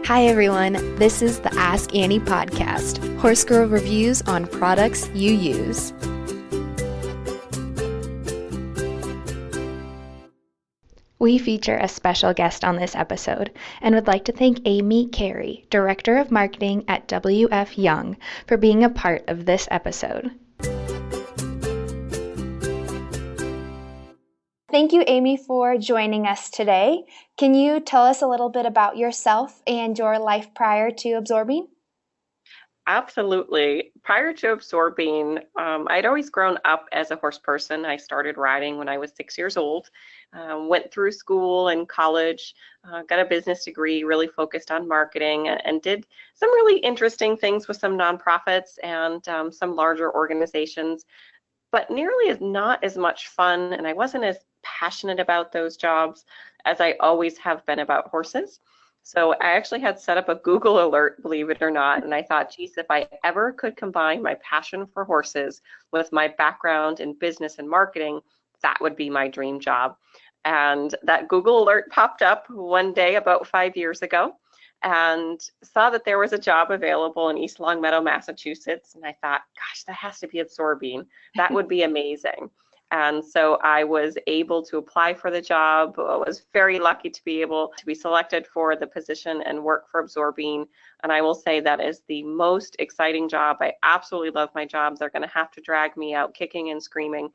Hi everyone, this is the Ask Annie podcast, Horse Girl reviews on products you use. We feature a special guest on this episode and would like to thank Amy Cairy, Director of Marketing at WF Young, for being a part of this episode. Thank you, Amy, for joining us today. Can you tell us a little bit about yourself and your life prior to Absorbine? Absolutely. Prior to Absorbine, I'd always grown up as a horse person. I started riding when I was 6 years old, went through school and college, got a business degree, really focused on marketing, and did some really interesting things with some nonprofits and some larger organizations, but not as much fun, and I wasn't as passionate about those jobs as I always have been about horses. So I actually had set up a Google alert, believe it or not, and I thought, geez, if I ever could combine my passion for horses with my background in business and marketing, that would be my dream job. And that Google alert popped up one day about 5 years ago, and saw that there was a job available in East Longmeadow, Massachusetts. And I thought, gosh, that has to be Absorbine. That would be amazing. And so I was able to apply for the job. I was very lucky to be able to be selected for the position and work for Absorbine. And I will say that is the most exciting job. I absolutely love my job. They're going to have to drag me out kicking and screaming.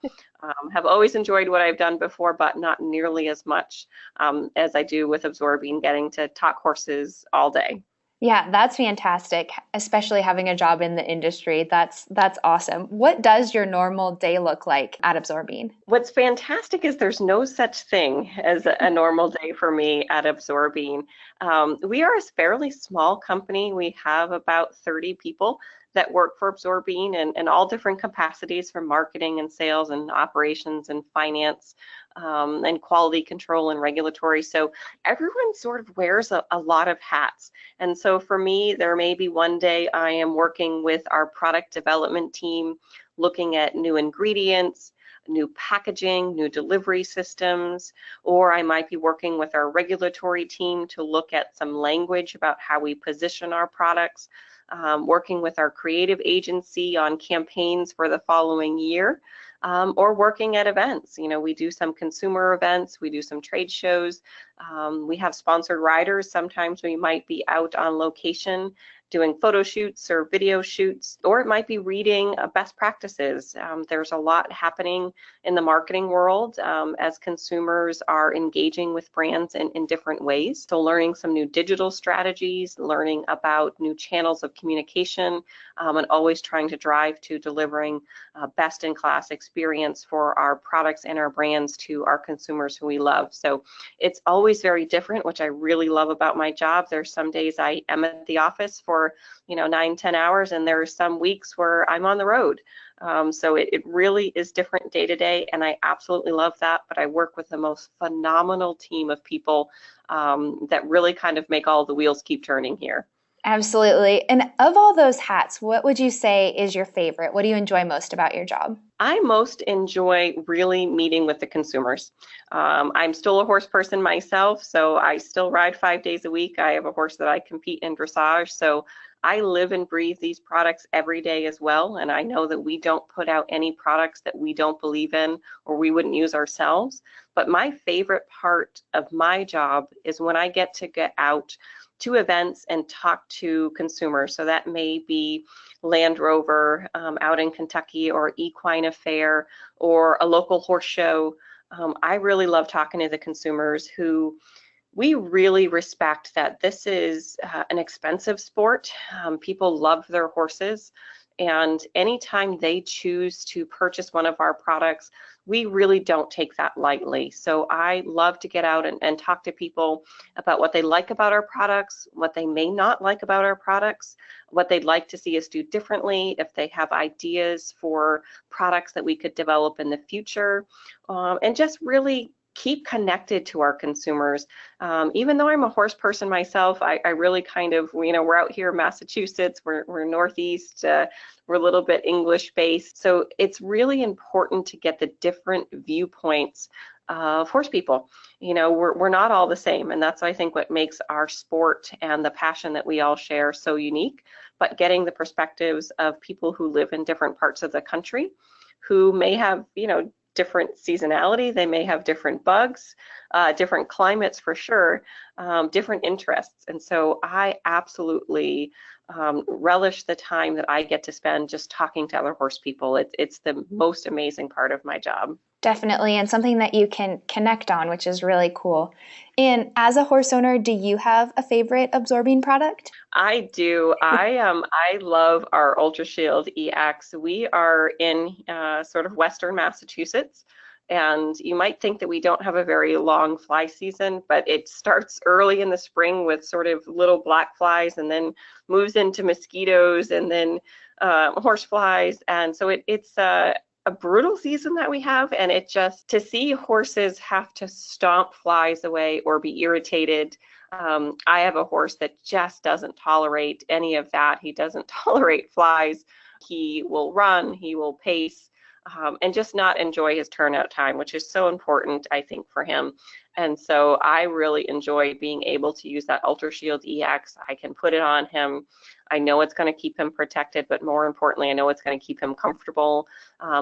Have always enjoyed what I've done before, but not nearly as much as I do with Absorbine, getting to talk horses all day. Yeah, that's fantastic, especially having a job in the industry. That's awesome. What does your normal day look like at Absorbine? What's fantastic is there's no such thing as a normal day for me at Absorbine. We are a fairly small company. We have about 30 people that work for Absorbine in all different capacities, from marketing and sales and operations and finance and quality control and regulatory. So everyone sort of wears a lot of hats. And so for me, there may be one day I am working with our product development team, looking at new ingredients, new packaging, new delivery systems, or I might be working with our regulatory team to look at some language about how we position our products, working with our creative agency on campaigns for the following year, or working at events. You know, we do some consumer events, we do some trade shows, we have sponsored riders. Sometimes we might be out on location doing photo shoots or video shoots, or it might be reading best practices. There's a lot happening in the marketing world as consumers are engaging with brands in different ways. So learning some new digital strategies, learning about new channels of communication, and always trying to drive to delivering best-in-class experience for our products and our brands to our consumers who we love. So it's always very different, which I really love about my job. There's some days I am at the office for 9-10 hours, and there are some weeks where I'm on the road. So it really is different day to day, and I absolutely love that. But I work with the most phenomenal team of people that really kind of make all the wheels keep turning here. Absolutely. And of all those hats, what would you say is your favorite? What do you enjoy most about your job? I most enjoy really meeting with the consumers. I'm still a horse person myself, so I still ride 5 days a week. I have a horse that I compete in dressage, so I live and breathe these products every day as well, and I know that we don't put out any products that we don't believe in or we wouldn't use ourselves. But my favorite part of my job is when I get out to events and talk to consumers. So that may be Land Rover out in Kentucky, or Equine Affair, or a local horse show. I really love talking to the consumers who we really respect that this is an expensive sport. People love their horses, and anytime they choose to purchase one of our products, we really don't take that lightly. So I love to get out and talk to people about what they like about our products, what they may not like about our products, what they'd like to see us do differently, if they have ideas for products that we could develop in the future, and just really keep connected to our consumers. Even though I'm a horse person myself, I really kind of, we're out here in Massachusetts, we're Northeast, we're a little bit English based. So it's really important to get the different viewpoints of horse people. We're not all the same, and that's, I think, what makes our sport and the passion that we all share so unique. But getting the perspectives of people who live in different parts of the country, who may have, different seasonality, they may have different bugs, different climates for sure, different interests. And so I absolutely relish the time that I get to spend just talking to other horse people. It's the most amazing part of my job. Definitely, and something that you can connect on, which is really cool. And as a horse owner, do you have a favorite Absorbine product? I do. I love our Ultra Shield EX. We are in sort of Western Massachusetts, and you might think that we don't have a very long fly season, but it starts early in the spring with sort of little black flies, and then moves into mosquitoes, and then horse flies, and so it's a brutal season that we have, and it just, to see horses have to stomp flies away or be irritated. I have a horse that just doesn't tolerate any of that. He doesn't tolerate flies. He will run, he will pace, and just not enjoy his turnout time, which is so important, I think, for him. And so I really enjoy being able to use that Ultra Shield EX. I can put it on him. I know it's going to keep him protected, but more importantly, I know it's going to keep him comfortable,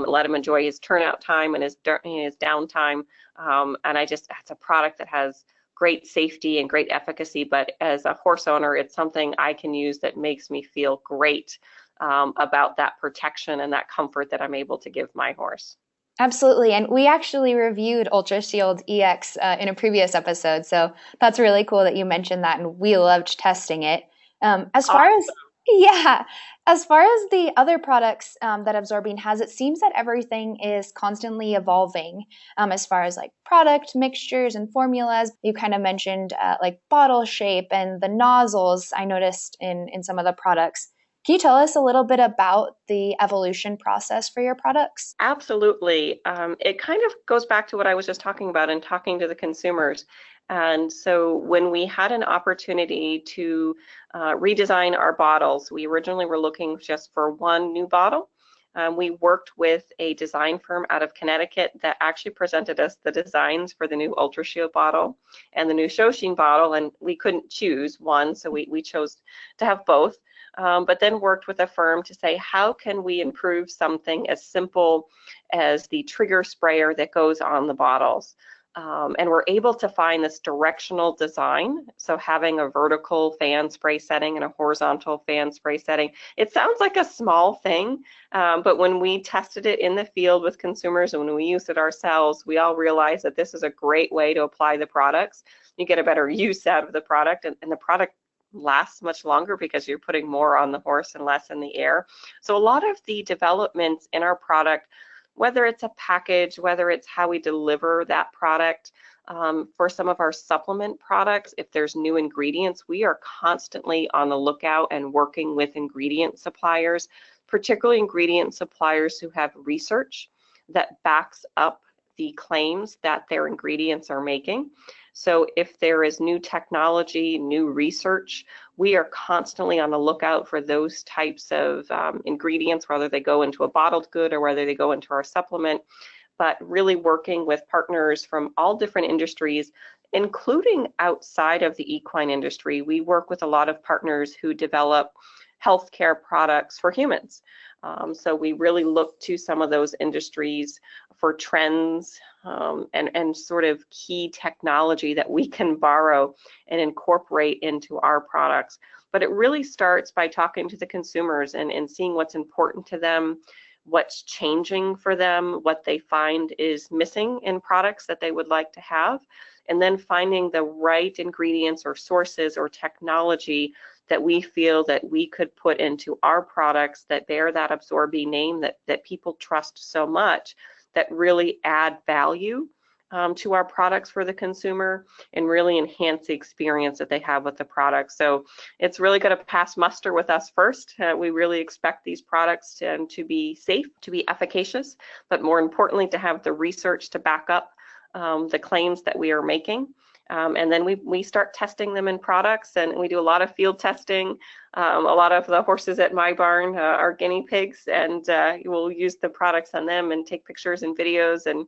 let him enjoy his turnout time and his downtime. And it's a product that has great safety and great efficacy, but as a horse owner, it's something I can use that makes me feel great about that protection and that comfort that I'm able to give my horse. Absolutely. And we actually reviewed Ultra Shield EX in a previous episode. So that's really cool that you mentioned that. And we loved testing it. As far as, yeah, as far as the other products that Absorbine has, it seems that everything is constantly evolving as far as like product mixtures and formulas. You kind of mentioned like bottle shape and the nozzles I noticed in some of the products. Can you tell us a little bit about the evolution process for your products? Absolutely. It kind of goes back to what I was just talking about and talking to the consumers. And so when we had an opportunity to redesign our bottles, we originally were looking just for one new bottle. We worked with a design firm out of Connecticut that actually presented us the designs for the new Ultra Shield bottle and the new Shoshin bottle, and we couldn't choose one, so we chose to have both. But then worked with a firm to say, how can we improve something as simple as the trigger sprayer that goes on the bottles? And we're able to find this directional design. So having a vertical fan spray setting and a horizontal fan spray setting, it sounds like a small thing, but when we tested it in the field with consumers and when we used it ourselves, we all realized that this is a great way to apply the products. You get a better use out of the product, and the product lasts much longer because you're putting more on the horse and less in the air. So a lot of the developments in our product, whether it's a package, whether it's how we deliver that product, for some of our supplement products, if there's new ingredients, we are constantly on the lookout and working with ingredient suppliers, particularly ingredient suppliers who have research that backs up the claims that their ingredients are making. So if there is new technology, new research, we are constantly on the lookout for those types of ingredients, whether they go into a bottled good or whether they go into our supplement, but really working with partners from all different industries, including outside of the equine industry. We work with a lot of partners who develop healthcare products for humans. So we really look to some of those industries for trends and sort of key technology that we can borrow and incorporate into our products. But it really starts by talking to the consumers and seeing what's important to them, what's changing for them, what they find is missing in products that they would like to have, and then finding the right ingredients or sources or technology that we feel that we could put into our products that bear that Absorbine name that people trust so much, that really add value to our products for the consumer and really enhance the experience that they have with the product. So it's really going to pass muster with us first. We really expect these products to be safe, to be efficacious, but more importantly, to have the research to back up the claims that we are making. And then we start testing them in products, and we do a lot of field testing. A lot of the horses at my barn are guinea pigs, and we'll use the products on them and take pictures and videos and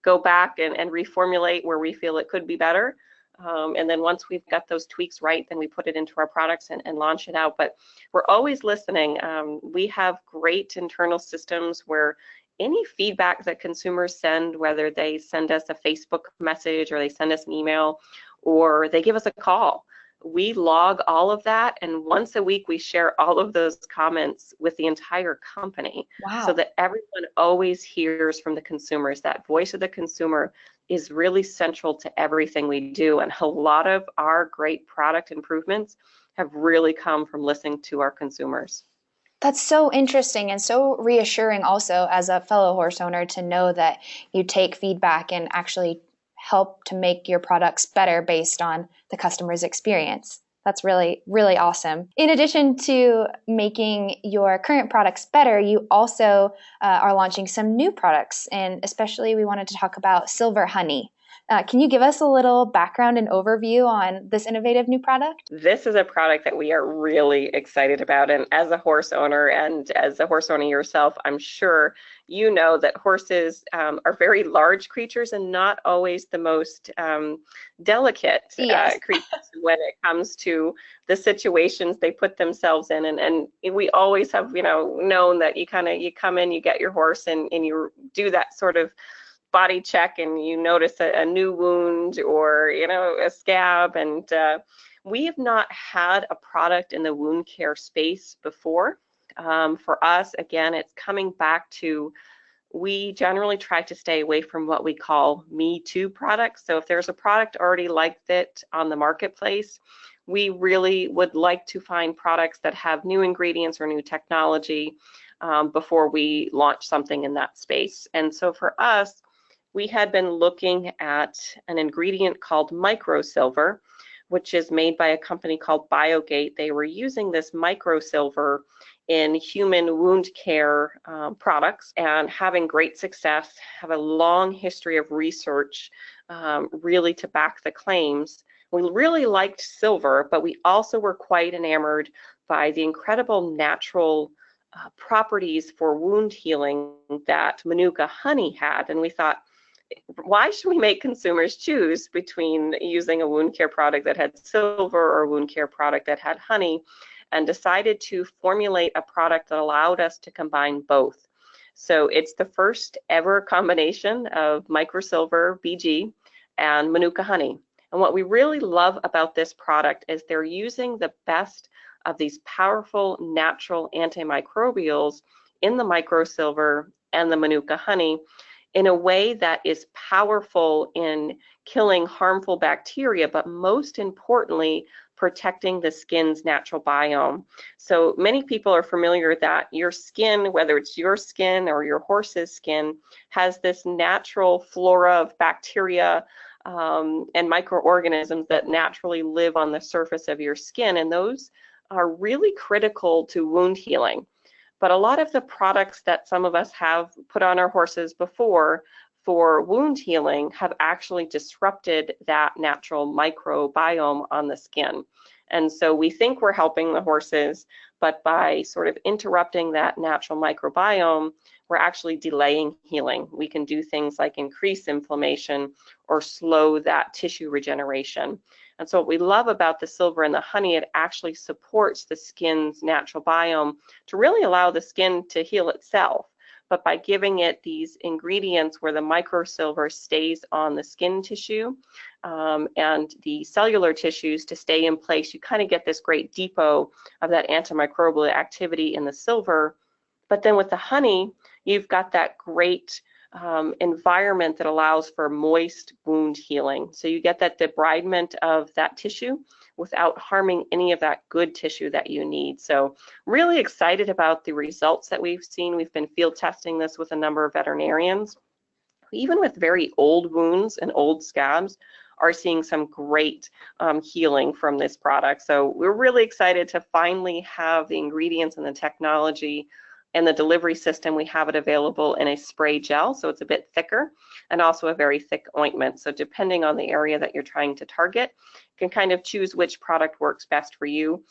go back and reformulate where we feel it could be better. And then once we've got those tweaks right, then we put it into our products and launch it out. But we're always listening. We have great internal systems where any feedback that consumers send, whether they send us a Facebook message or they send us an email or they give us a call, we log all of that, and once a week we share all of those comments with the entire company. Wow. So that everyone always hears from the consumers. That voice of the consumer is really central to everything we do, and a lot of our great product improvements have really come from listening to our consumers. That's so interesting and so reassuring also as a fellow horse owner to know that you take feedback and actually help to make your products better based on the customer's experience. That's really, really awesome. In addition to making your current products better, you also are launching some new products, and especially we wanted to talk about Silver Honey. Can you give us a little background and overview on this innovative new product? This is a product that we are really excited about. And as a horse owner and as a horse owner yourself, I'm sure you know that horses are very large creatures and not always the most delicate creatures when it comes to the situations they put themselves in. And we always have, known that you come in, you get your horse and you do that sort of body check and you notice a new wound or a scab, and we have not had a product in the wound care space before. For us, again, it's coming back to, we generally try to stay away from what we call me too products. So if there's a product already like that on the marketplace, we really would like to find products that have new ingredients or new technology before we launch something in that space. And so for us, we had been looking at an ingredient called microsilver, which is made by a company called BioGate. They were using this microsilver in human wound care products and having great success, have a long history of research really to back the claims. We really liked silver, but we also were quite enamored by the incredible natural properties for wound healing that Manuka honey had. And we thought, why should we make consumers choose between using a wound care product that had silver or a wound care product that had honey, and decided to formulate a product that allowed us to combine both. So it's the first ever combination of microsilver BG and Manuka honey. And what we really love about this product is they're using the best of these powerful natural antimicrobials in the microsilver and the Manuka honey in a way that is powerful in killing harmful bacteria, but most importantly, protecting the skin's natural biome. So many people are familiar that your skin, whether it's your skin or your horse's skin, has this natural flora of bacteria and microorganisms that naturally live on the surface of your skin, and those are really critical to wound healing. But a lot of the products that some of us have put on our horses before for wound healing have actually disrupted that natural microbiome on the skin. And so we think we're helping the horses, but by sort of interrupting that natural microbiome, we're actually delaying healing. We can do things like increase inflammation or slow that tissue regeneration. And so what we love about the silver and the honey, it actually supports the skin's natural biome to really allow the skin to heal itself. But by giving it these ingredients where the microsilver stays on the skin tissue and the cellular tissues to stay in place, you kind of get this great depot of that antimicrobial activity in the silver. But then with the honey, you've got that great environment that allows for moist wound healing. So you get that debridement of that tissue without harming any of that good tissue that you need. So really excited about the results that we've seen. We've been field testing this with a number of veterinarians. Even with very old wounds and old scabs, are seeing some great healing from this product. So we're really excited to finally have the ingredients and the technology In the delivery system, we have it available in a spray gel, so it's a bit thicker, and also a very thick ointment. So depending on the area that you're trying to target, you can kind of choose which product works best for you.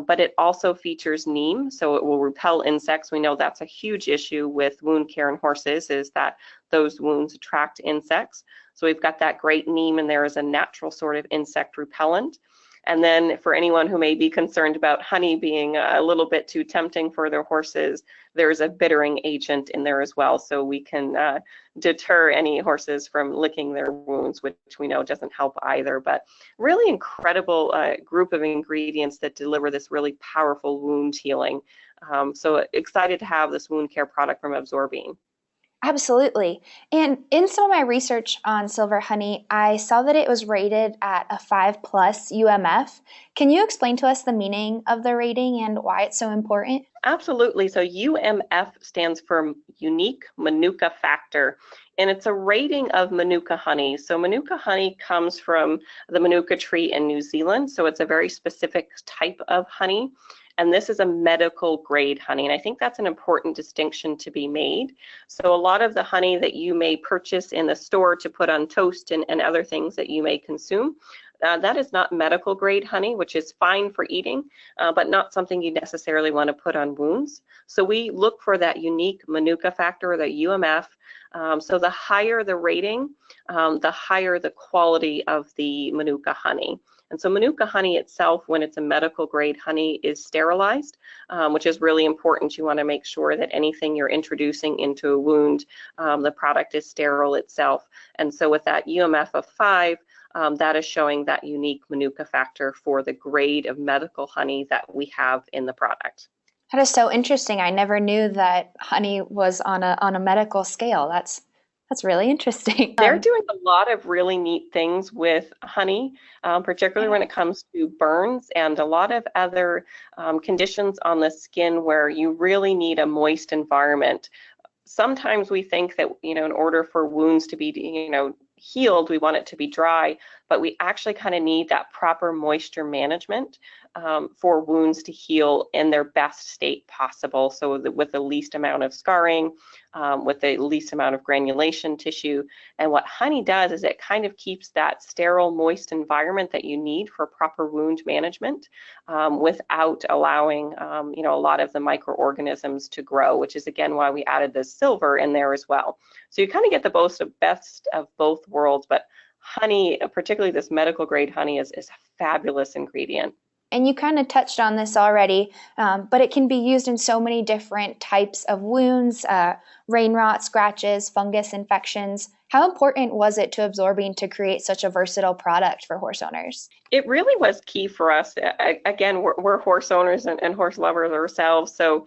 But it also features neem, so it will repel insects. We know that's a huge issue with wound care in horses, is that those wounds attract insects. So we've got that great neem in there as a natural sort of insect repellent. And then for anyone who may be concerned about honey being a little bit too tempting for their horses, there's a bittering agent in there as well. So we can deter any horses from licking their wounds, which we know doesn't help either. But really incredible group of ingredients that deliver this really powerful wound healing. So excited to have this wound care product from Absorbine. Absolutely. And in some of my research on silver honey, I saw that it was rated at a 5+ UMF. Can you explain to us the meaning of the rating and why it's so important? Absolutely. So UMF stands for unique Manuka factor, and it's a rating of Manuka honey. So Manuka honey comes from the Manuka tree in New Zealand, so it's a very specific type of honey. And this is a medical grade honey. And I think that's an important distinction to be made. So a lot of the honey that you may purchase in the store to put on toast and other things that you may consume, that is not medical grade honey, which is fine for eating, but not something you necessarily want to put on wounds. So we look for that unique Manuka factor, or that UMF. So the higher the rating, the higher the quality of the Manuka honey. And so Manuka honey itself, when it's a medical grade honey, is sterilized, which is really important. You want to make sure that anything you're introducing into a wound, the product is sterile itself. And so with that UMF of 5, that is showing that unique Manuka factor for the grade of medical honey that we have in the product. That is so interesting. I never knew that honey was on a medical scale. That's really interesting. They're doing a lot of really neat things with honey, particularly when it comes to burns and a lot of other conditions on the skin where you really need a moist environment. Sometimes we think that, in order for wounds to be, healed, we want it to be dry, but we actually kind of need that proper moisture management for wounds to heal in their best state possible. So with the least amount of scarring, with the least amount of granulation tissue. And what honey does is it kind of keeps that sterile, moist environment that you need for proper wound management without allowing, a lot of the microorganisms to grow, which is again why we added the silver in there as well. So you kind of get the best of both worlds, but honey, particularly this medical grade honey, is a fabulous ingredient. And you kind of touched on this already, but it can be used in so many different types of wounds, rain rot, scratches, fungus infections. How important was it to Absorbine to create such a versatile product for horse owners? It really was key for us. Again, we're horse owners and horse lovers ourselves, so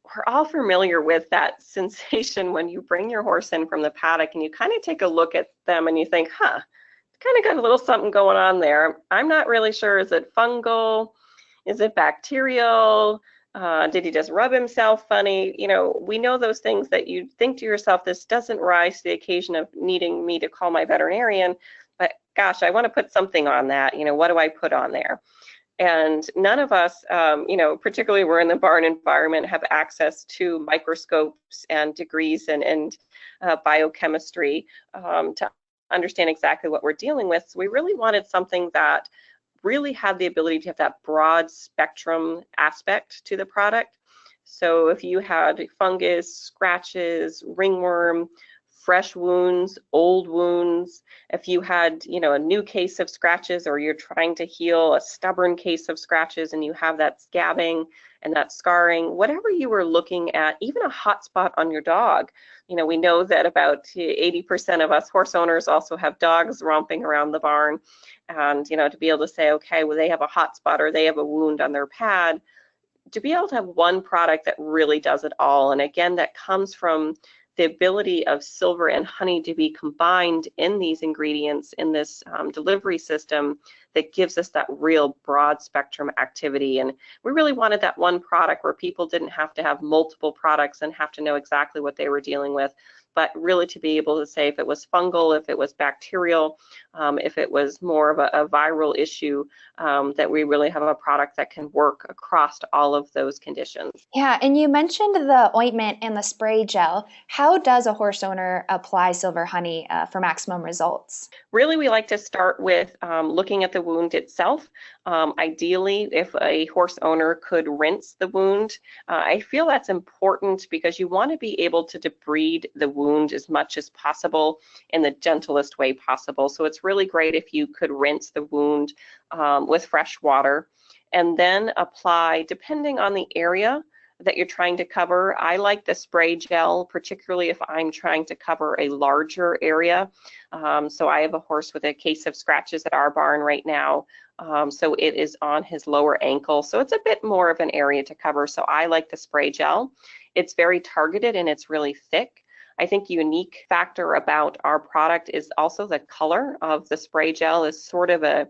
we're all familiar with that sensation when you bring your horse in from the paddock and you kind of take a look at them and you think, kind of got a little something going on there. I'm not really sure. Is it fungal? Is it bacterial? Did he just rub himself funny? We know those things that you think to yourself, this doesn't rise to the occasion of needing me to call my veterinarian, but gosh, I want to put something on that. What do I put on there? And none of us, particularly we're in the barn environment, have access to microscopes and degrees and biochemistry to understand exactly what we're dealing with. So we really wanted something that really had the ability to have that broad spectrum aspect to the product. So if you had fungus, scratches, ringworm, fresh wounds, old wounds, if you had, a new case of scratches, or you're trying to heal a stubborn case of scratches and you have that scabbing and that scarring, whatever you were looking at, even a hot spot on your dog. We know that about 80% of us horse owners also have dogs romping around the barn. And, to be able to say, okay, well, they have a hot spot or they have a wound on their pad, to be able to have one product that really does it all. And again, that comes from the ability of silver and honey to be combined in these ingredients in this delivery system that gives us that real broad spectrum activity. And we really wanted that one product where people didn't have to have multiple products and have to know exactly what they were dealing with, but really to be able to say if it was fungal, if it was bacterial, if it was more of a viral issue, that we really have a product that can work across all of those conditions. Yeah, and you mentioned the ointment and the spray gel. How does a horse owner apply Silver Honey for maximum results? Really, we like to start with looking at the wound itself. Ideally, if a horse owner could rinse the wound, I feel that's important because you want to be able to debride the wound as much as possible in the gentlest way possible. So it's really great if you could rinse the wound with fresh water and then apply, depending on the area that you're trying to cover. I like the spray gel, particularly if I'm trying to cover a larger area. So I have a horse with a case of scratches at our barn right now. So it is on his lower ankle. So it's a bit more of an area to cover. So I like the spray gel. It's very targeted and it's really thick. I think a unique factor about our product is also the color of the spray gel is sort of a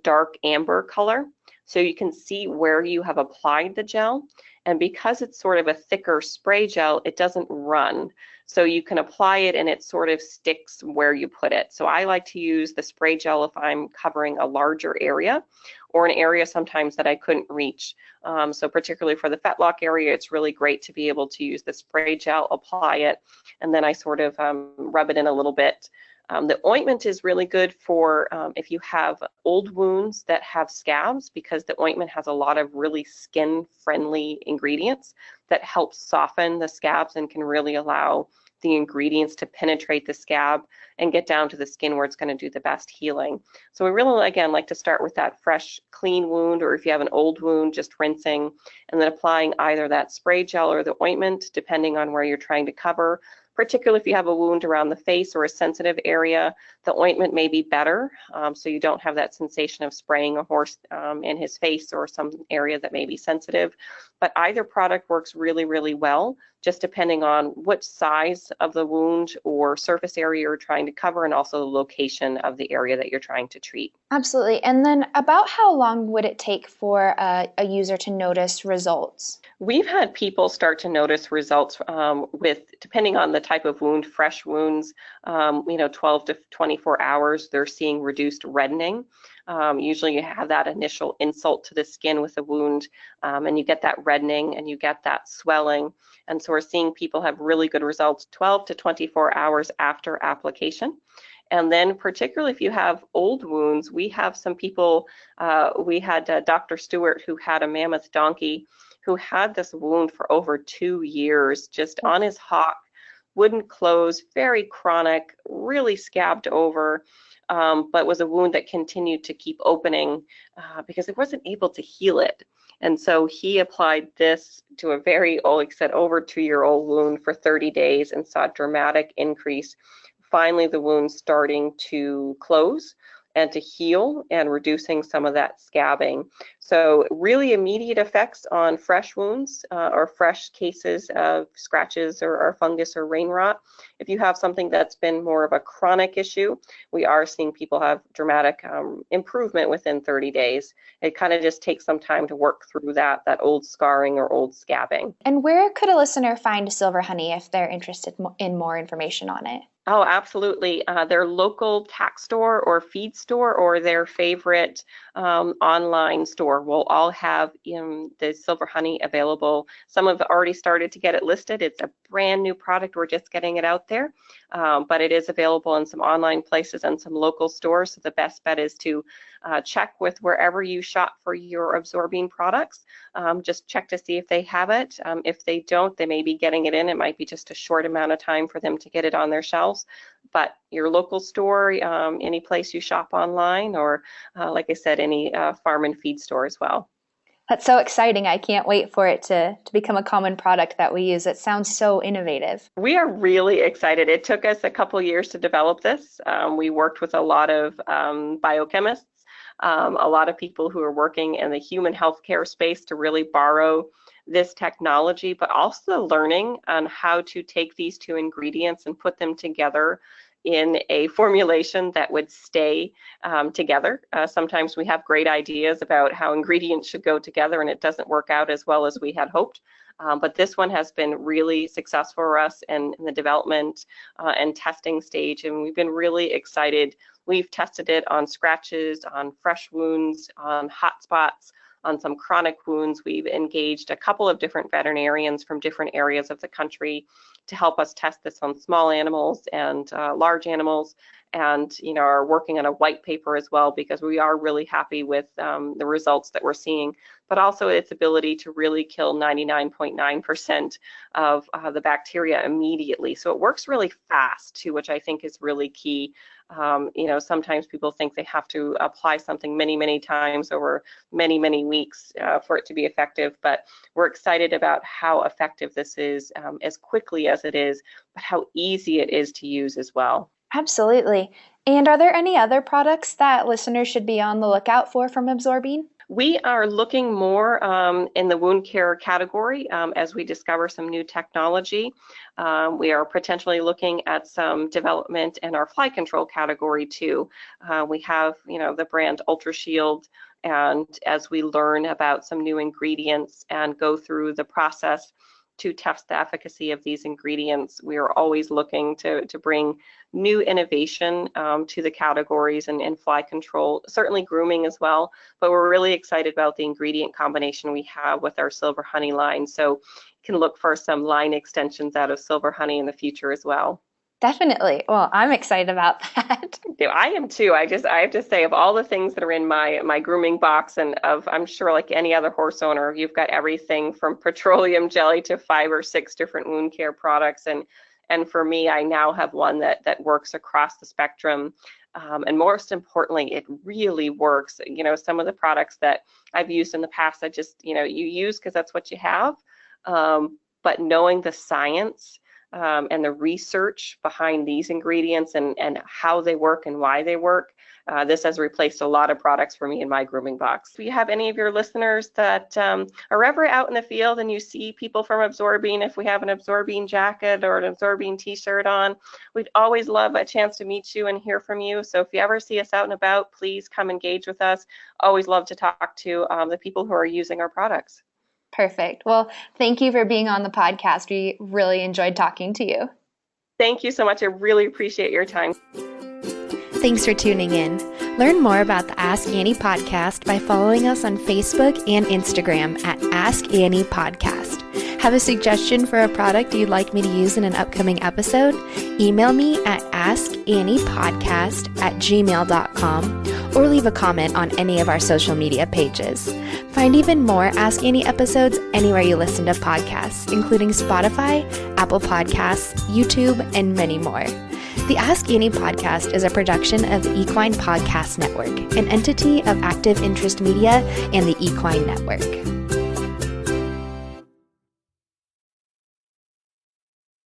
dark amber color. So you can see where you have applied the gel. And because it's sort of a thicker spray gel, it doesn't run. So you can apply it and it sort of sticks where you put it. So I like to use the spray gel if I'm covering a larger area or an area sometimes that I couldn't reach. So particularly for the fetlock area, it's really great to be able to use the spray gel, apply it, and then I sort of rub it in a little bit. The ointment is really good for if you have old wounds that have scabs, because the ointment has a lot of really skin-friendly ingredients that help soften the scabs and can really allow the ingredients to penetrate the scab and get down to the skin where it's going to do the best healing. So we really, again, like to start with that fresh, clean wound, or if you have an old wound, just rinsing and then applying either that spray gel or the ointment, depending on where you're trying to cover. Particularly if you have a wound around the face or a sensitive area, the ointment may be better, so you don't have that sensation of spraying a horse in his face or some area that may be sensitive. But either product works really, really well, just depending on which size of the wound or surface area you're trying to cover and also the location of the area that you're trying to treat. Absolutely. And then about how long would it take for a user to notice results? We've had people start to notice results with, depending on the type of wound, fresh wounds, 12 to 24 hours, they're seeing reduced reddening. Usually you have that initial insult to the skin with a wound, and you get that reddening and you get that swelling. And so we're seeing people have really good results 12 to 24 hours after application. And then particularly if you have old wounds, we have some people, we had Dr. Stewart who had a mammoth donkey who had this wound for over 2 years, just on his hock, wouldn't close, very chronic, really scabbed over, but was a wound that continued to keep opening because it wasn't able to heal it. And so he applied this to a very old, like I said, over 2-year-old wound for 30 days and saw a dramatic increase. Finally, the wound starting to close and to heal and reducing some of that scabbing. So really immediate effects on fresh wounds or fresh cases of scratches or fungus or rain rot. If you have something that's been more of a chronic issue, we are seeing people have dramatic improvement within 30 days. It kind of just takes some time to work through that old scarring or old scabbing. And where could a listener find Silver Honey if they're interested in more information on it? Oh, absolutely. Their local tack store or feed store or their favorite online store will all have the Silver Honey available. Some have already started to get it listed. It's a brand new product. We're just getting it out there, but it is available in some online places and some local stores. So the best bet is to check with wherever you shop for your Absorbine products. Just check to see if they have it. If they don't, they may be getting it in. It might be just a short amount of time for them to get it on their shelves. But your local store, any place you shop online, or like I said, any farm and feed store as well. That's so exciting. I can't wait for it to become a common product that we use. It sounds so innovative. We are really excited. It took us a couple years to develop this. We worked with a lot of biochemists, a lot of people who are working in the human healthcare space to really borrow this technology, but also learning on how to take these two ingredients and put them together in a formulation that would stay together. Sometimes we have great ideas about how ingredients should go together and it doesn't work out as well as we had hoped. But this one has been really successful for us in the development and testing stage, and we've been really excited. We've tested it on scratches, on fresh wounds, on hot spots, on some chronic wounds. We've engaged a couple of different veterinarians from different areas of the country to help us test this on small animals and large animals, and are working on a white paper as well, because we are really happy with the results that we're seeing, but also its ability to really kill 99.9% of the bacteria immediately. So it works really fast too, which I think is really key. Sometimes people think they have to apply something many times over many weeks for it to be effective, but we're excited about how effective this is, as quickly as it is, but how easy it is to use as well. Absolutely. And are there any other products that listeners should be on the lookout for from Absorbine? We are looking more in the wound care category as we discover some new technology. We are potentially looking at some development in our fly control category too. We have, the brand UltraShield, and as we learn about some new ingredients and go through the process to test the efficacy of these ingredients, we are always looking to bring new innovation to the categories and fly control, certainly grooming as well, but we're really excited about the ingredient combination we have with our Silver Honey line, so you can look for some line extensions out of Silver Honey in the future as well. Definitely. Well, I'm excited about that. I am too. I have to say, of all the things that are in my grooming box, and I'm sure like any other horse owner, you've got everything from petroleum jelly to 5 or 6 different wound care products. And for me, I now have one that works across the spectrum. And most importantly, it really works. Some of the products that I've used in the past, I just, you use because that's what you have. But knowing the science and the research behind these ingredients and how they work and why they work, this has replaced a lot of products for me in my grooming box. If you have any of your listeners that are ever out in the field and you see people from Absorbine, if we have an Absorbine jacket or an Absorbine t-shirt on, we'd always love a chance to meet you and hear from you. So if you ever see us out and about, please come engage with us. Always love to talk to the people who are using our products. Perfect. Well, thank you for being on the podcast. We really enjoyed talking to you. Thank you so much. I really appreciate your time. Thanks for tuning in. Learn more about the Ask Annie podcast by following us on Facebook and Instagram at Ask Annie Podcast. Have a suggestion for a product you'd like me to use in an upcoming episode? Email me at askanniepodcast@gmail.com or leave a comment on any of our social media pages. Find even more Ask Annie episodes anywhere you listen to podcasts, including Spotify, Apple Podcasts, YouTube, and many more. The Ask Annie podcast is a production of the Equine Podcast Network, an entity of Active Interest Media and the Equine Network.